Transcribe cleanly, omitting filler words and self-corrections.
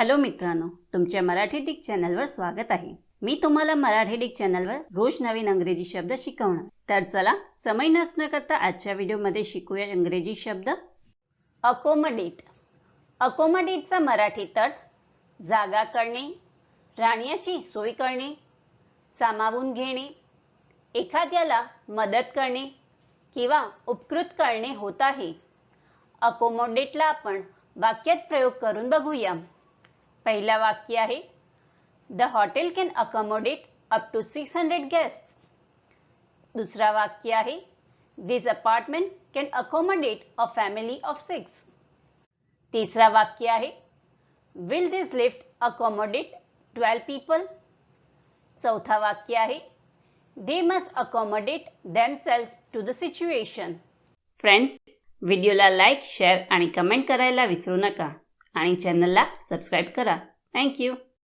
Hello मित्रांनो, तुमच्या Marathi Dick चॅनलवर स्वागत आहे। मी तुम्हाला मराठी डिक चॅनलवर रोज नवीन इंग्रजी शब्द शिकवणार। तर चला समय नसण्या करता आजच्या व्हिडिओमध्ये शिकूया इंग्रजी शब्द। अकोमोडेट। अकोमोडेटचा मराठीत अर्थ जागा करणे, राहण्याची सोय करणे, सामावून घेणे, एखाद्याला मदत करणे किंवा उपकृत करणे होत आहे। अकोमोडेटला आपण वाक्यात प्रयोग करून बघूया। पहिला वाक्य आहे, the hotel can accommodate up to 600 guests. दुसरा वाक्य आहे, this apartment can accommodate a family of 6। तिसरा वाक्य आहे, will this lift accommodate 12 people. चौथा वाक्य आहे, they must accommodate themselves to the situation. Friends, व्हिडिओला लाईक, शेअर आणि कमेंट करायला विसरू नका आणि चॅनलला सबस्क्राईब करा। थँक्यू।